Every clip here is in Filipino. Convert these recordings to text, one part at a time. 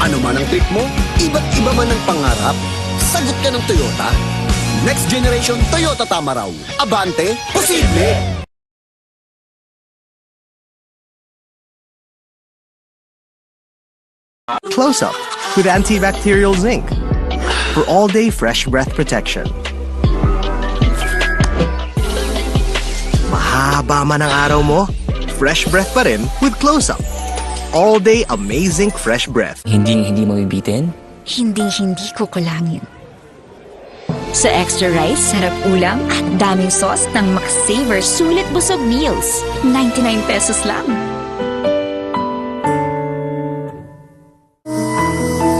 Ano man ang trip mo, iba't iba man ang pangarap, sagot ka ng Toyota. Next generation Toyota Tamaraw. Abante, posible! Close Up with antibacterial zinc for all-day fresh breath protection. Mahaba man ang araw mo, fresh breath pa rin with Close Up. All-day amazing fresh breath. Hindi mo bibitin? Hindi ko kulangin. Sa extra rice, sarap ulam at daming sauce ng McSaver Sulit Busog Meals. 99 pesos lang.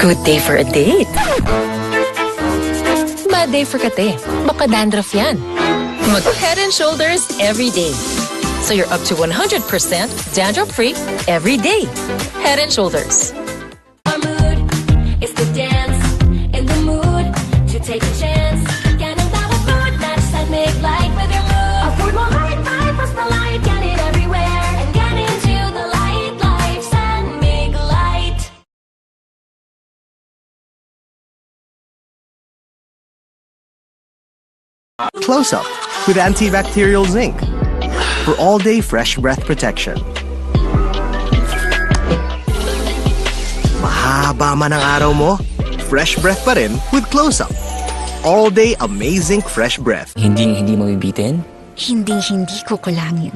Good day for a date. Bad day for kate. Baka dandruff yan. Mag Head and Shoulders every day. So you're up to 100% dandruff-free every day. Head and Shoulders. Our mood is to dance in the mood to take a chance. Ganun tawag food, not just make light with your mood. Our food will hide, plus the light, get it everywhere. And get into the light, life, and make light. Close Up with antibacterial zinc for all-day fresh breath protection. Mahaba man ang araw mo, fresh breath pa rin with Close Up. All-day amazing fresh breath. Hindi mo bibitin? Hindi ko kulangin.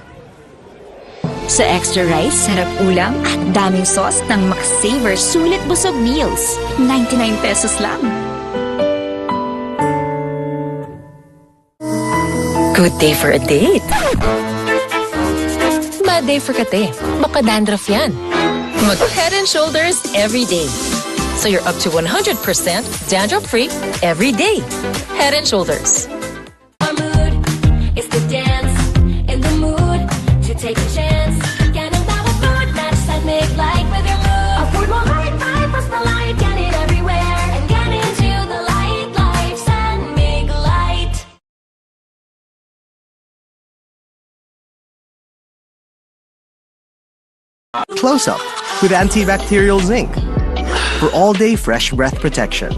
Sa extra rice, sarap ulam at daming sauce ng McSaver Sulit Busog Meals. 99 pesos lang. Good day for a date. Bad day for kate. Baka dandruff yan. Mag Head and Shoulders every day. So you're up to 100% dandruff-free every day. Head and Shoulders. Our mood is to dance in the mood to take a chance. Ganun tawag food, not just make light with your mood. Our food will hide, plus the light, get it everywhere. And get into the light, life, and make light. Close Up with antibacterial zinc for all-day fresh breath protection.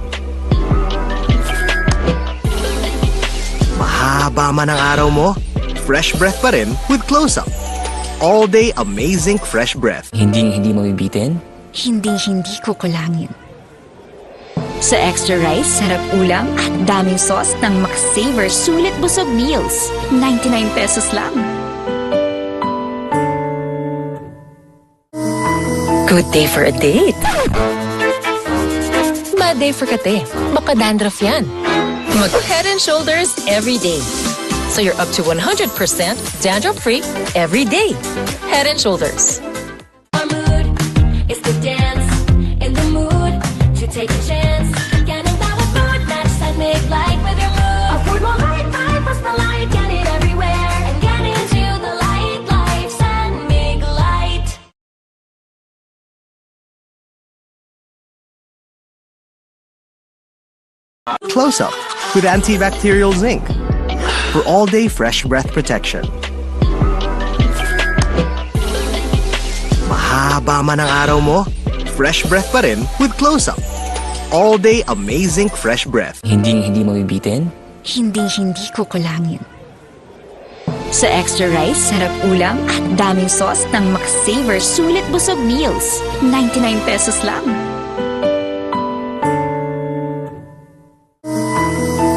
Mahaba man ang araw mo, fresh breath pa rin with Close Up. All-day amazing fresh breath. Hindi mo bibitin? Hindi ko kulangin. Sa extra rice, sarap ulam at daming sauce ng McSaver Sulit Busog Meals. 99 pesos lang. Good day for a date. Bad day for kate. Baka dandruff yan. Mag Head and Shoulders every day. So you're up to 100% dandruff-free every day. Head and Shoulders. Our mood is to dance in the mood to take a chance. Ganun tawag food, not just make light with your mood. Our food will hide, plus the light, get it everywhere. And get into the light, life, and make light. Close Up with antibacterial zinc for all-day fresh breath protection. Mahaba man ang araw mo, fresh breath pa rin with Close Up. All-day amazing fresh breath. Hindi mo bibitin? Hindi ko kulangin. Sa extra rice, sarap ulam at daming sauce ng McSaver Sulit Busog Meals. 99 pesos lang.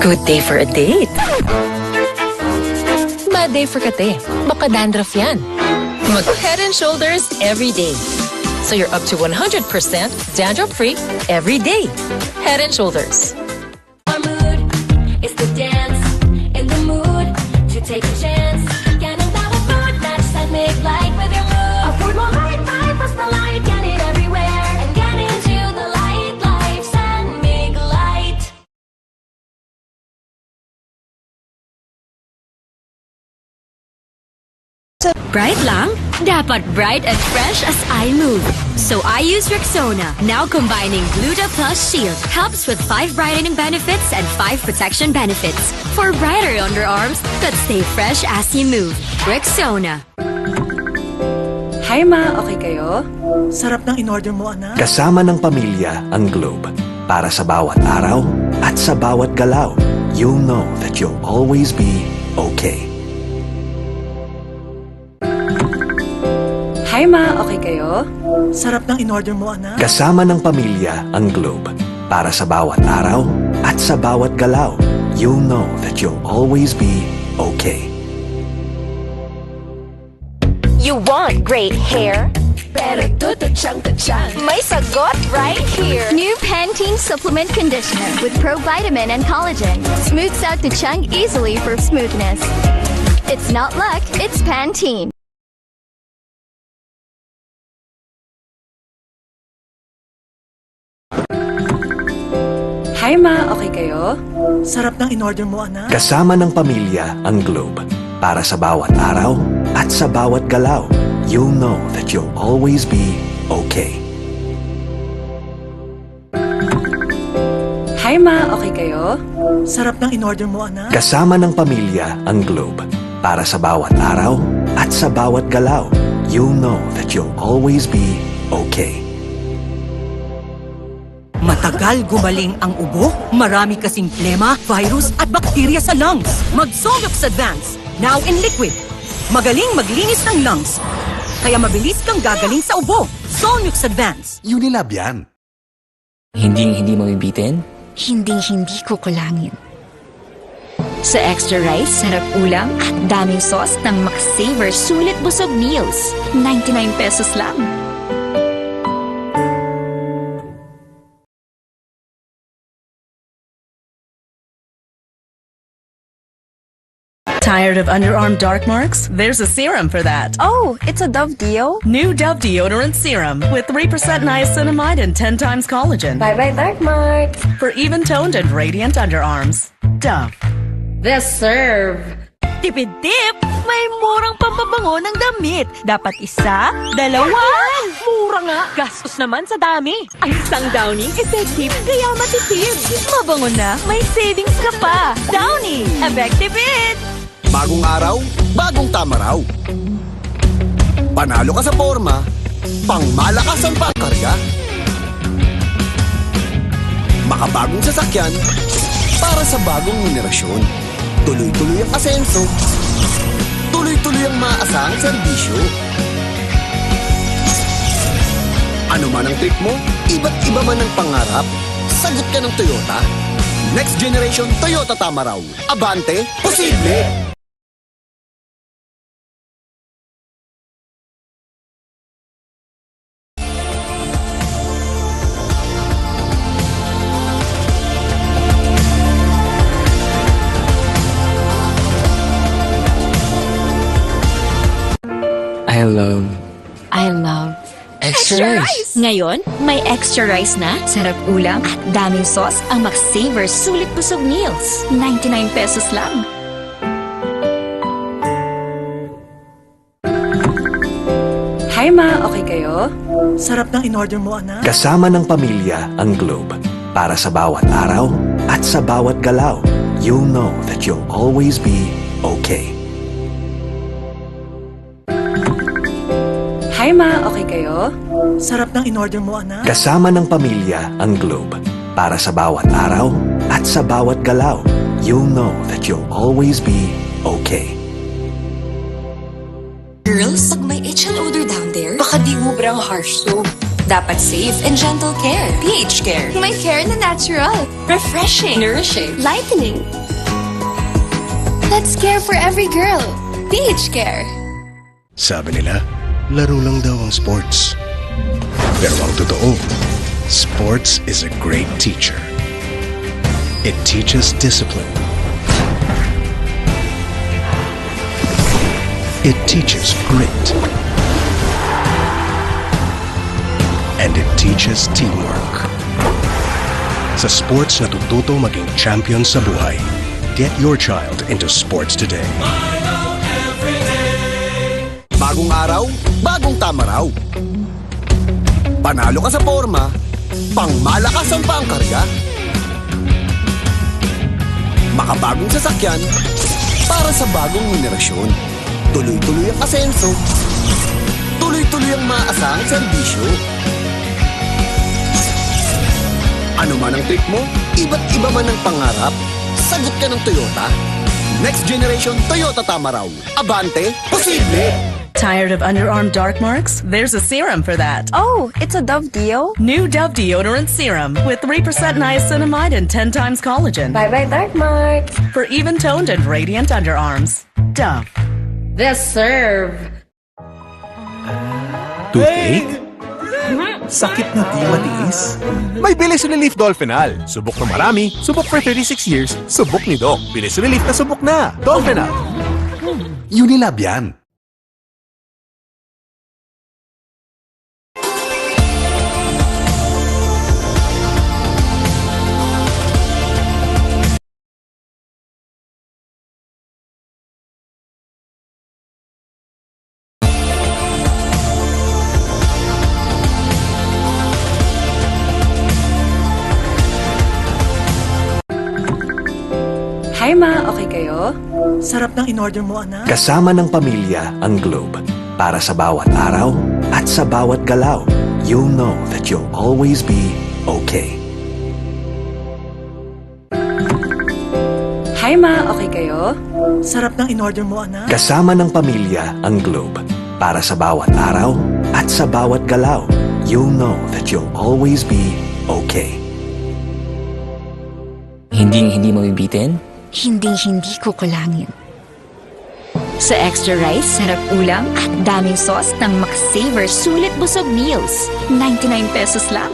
Good day for a date. Bad day for kate. Baka dandruff yan. Mag Head and Shoulders every day. So you're up to 100% dandruff-free every day. Head and Shoulders. Our mood is to dance in the mood to take a chance. Ganun tawag food, not just make light with your mood. Our food will hide, plus the light, get it everywhere. And get into the light, life, and make light. Bright lang? Dapat bright and fresh as I move. So I use Rexona, now combining Gluta Plus Shield. Helps with 5 brightening benefits and 5 protection benefits. For brighter underarms that stay fresh as you move. Rexona. Hi ma, okay kayo? Sarap ng in-order mo, anak. Kasama ng pamilya ang Globe. Para sa bawat araw at sa bawat galaw, you'll know that you'll always be okay. Hi ma, okay kayo? Sarap ng in-order mo, anak. Kasama ng pamilya ang Globe. Para sa bawat araw at sa bawat galaw, you'll know that you'll always be okay. You want great hair? Pero tututsyang-tutsyang. May sagot right here. New Pantene Supplement Conditioner with provitamin and collagen. Smooths out the chunk easily for smoothness. It's not luck, it's Pantene. Hi ma, okay kayo? Sarap ng in-order mo, anak. Kasama ng pamilya ang Globe. Para sa bawat araw at sa bawat galaw, you'll know that you'll always be okay. Hi ma, okay kayo? Sarap ng in-order mo, anak. Kasama ng pamilya ang Globe. Para sa bawat araw at sa bawat galaw, you'll know that you'll always be okay. Matagal gumaling ang ubo, marami kasing plema, virus at bakterya sa lungs. Mag-Solux Advance, now in liquid. Magaling maglinis ng lungs. Kaya mabilis kang gagaling sa ubo. Solux Advance. Unilab yan. Hindi mo bibitin? Hindi ko kulangin. Sa extra rice, sarap ulam at daming sauce ng McSaver Sulit Busog Meals. 99 pesos lang. Tired of underarm dark marks? There's a serum for that. Oh, it's a Dove Deo? New Dove Deodorant Serum with 3% niacinamide and 10 times collagen. Bye-bye, dark marks. For even-toned and radiant underarms. Dove. This serve. Tipid-tip! May murang pampabango ng damit. Dapat isa, dalawa. Mura nga. Gastos naman sa dami. Ang isang Downy, effective, kaya matipid. Mabango na, may savings ka pa. Downy, effective it! Bagong araw, bagong tama raw. Panalo ka sa forma, pangmalakasan pa ang karga. Makabagong sasakyan, para sa bagong henerasyon. Tuloy-tuloy ang asenso, tuloy-tuloy ang maaasahang serbisyo. Ano man ang trip mo, iba't iba man ang pangarap, sagot ka ng Toyota. Next generation Toyota tama raw. Abante, posible! I love extra rice. Ngayon, may extra rice na, sarap ulam at daming sauce ang McSaver Sulit Busog Meals. 99 pesos lang. Hi ma, okay kayo? Sarap ng in-order mo, anak. Kasama ng pamilya ang Globe. Para sa bawat araw at sa bawat galaw, you'll know that you'll always be okay. Hi ma, okay kayo? Sarap ng in-order mo, anak. Kasama ng pamilya ang Globe. Para sa bawat araw at sa bawat galaw, you'll know that you'll always be okay. Girls, pag may itch and odor down there, baka di ubrang harsh soap. Dapat safe and gentle care. pH Care. May care na natural. Refreshing. Nourishing. Lightening. Let's care for every girl. pH Care. Sabi nila, laro lang daw ang sports. Pero ang totoo, sports is a great teacher. It teaches discipline. It teaches grit. And it teaches teamwork. Sa sports natututo maging champion sa buhay. Get your child into sports today. Bagong araw, bagong tama raw. Panalo ka sa forma, pangmalakasan pa ang karga. Makabagong sasakyan, para sa bagong henerasyon. Tuloy-tuloy ang asenso, tuloy-tuloy ang maasahang serbisyo. Ano man ang trip mo, iba't iba man ang pangarap, sagot ka ng Toyota. Next generation Toyota Tamaraw. Abante, posible! Tired of underarm dark marks? There's a serum for that. Oh, it's a Dove Deo? New Dove Deodorant Serum with 3% niacinamide and 10 times collagen. Bye-bye, dark marks. For even-toned and radiant underarms. Dove. The Serve. Toothache? Sakit na di matiis? May Bilis Relief Dolphinal. Subok na marami, subok for 36 years, subok ni Doc. Bilis Relief na subok na. Dolphinal. Unilab yan. Hi ma, okay kayo? Sarap ng in-order mo, anak. Kasama ng pamilya ang Globe. Para sa bawat araw at sa bawat galaw, you'll know that you'll always be okay. Hi ma, okay kayo? Sarap ng in-order mo, anak. Kasama ng pamilya ang Globe. Para sa bawat araw at sa bawat galaw, you'll know that you'll always be okay. Hindi mabibitin? Hinding-hindi ko kulangin. Sa extra rice, sarap ulam at daming sauce ng McSaver Sulit Busog Meals. 99 pesos lang.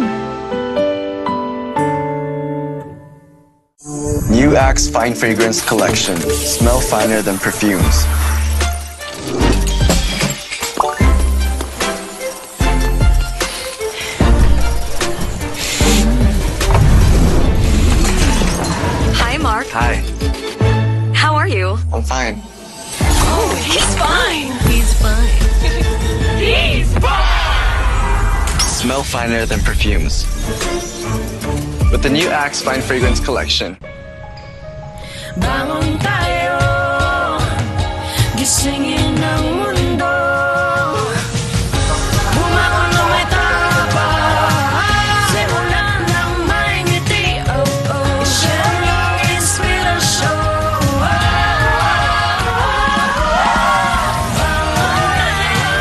New Axe Fine Fragrance Collection. Smell finer than perfumes. Hi, Mark. Hi, How are you? I'm fine. Oh, he's fine. He's fine. He's fine. Smell finer than perfumes. With the new Axe Fine Fragrance Collection. Bangon tayo, gisingin ang mundo. Bumangon na may tapang, simulan ng may ngiti. I-share ang inspirasyon. Bangon tayo,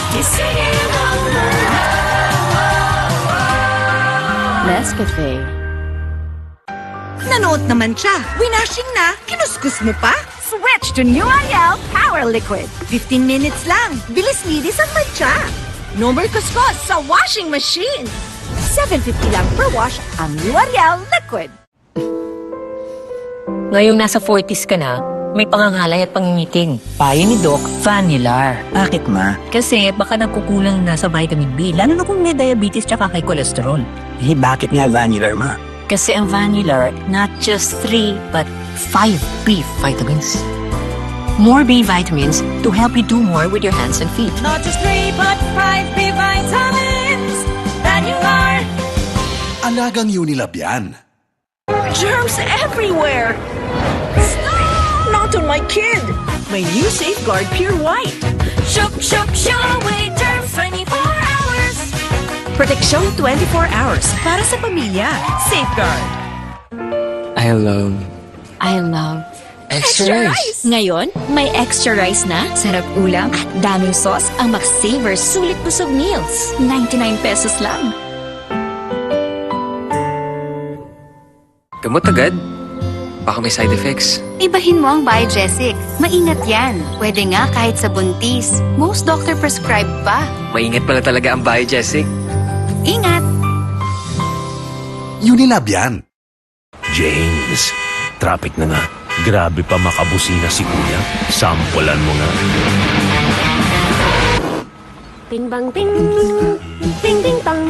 gisingin ang mundo. Nescafe. Nanood naman siya. Winashing na. Kinuskus mo pa. Switch to New Ariel Power Liquid. 15 minutes lang. Bilis-linis ang matcha. No more kuskus sa washing machine. $7.50 lang per wash ang New Ariel Liquid. Ngayong nasa 40s ka na, may pangangalay at pangingiting. Payo ni Doc, Vanilar. Bakit ma? Kasi baka nagkukulang na sa vitamin B, lalo na kung may diabetes tsaka kay cholesterol. Eh, bakit nga Vanilar ma? Kasi ang Vanilar, not just 3, but 5 B vitamins. More B vitamins to help you do more with your hands and feet. Not just 3 but 5 B vitamins that you are. Alagang Unilab yan. Germs everywhere. Not on my kid. My new Safeguard Pure White. Shook, shook, show away germs 24 hours. Proteksyon 24 hours para sa pamilya. Safeguard. I love Extra rice. Ngayon, may extra rice na, sarap ulam at daming sauce ang McSaver Sulit Busog Meals. 99 pesos lang. Gamot agad? Baka may side effects. Ibahin mo ang Biogesic. Maingat yan. Pwede nga kahit sa buntis. Most doctor prescribe pa. Maingat pala talaga ang Biogesic. Ingat! Unilab yan. James, traffic na nga. Grabe pa makabusina si Kuya. Sampulan mo nga. Ting bang ting, ting ting tang.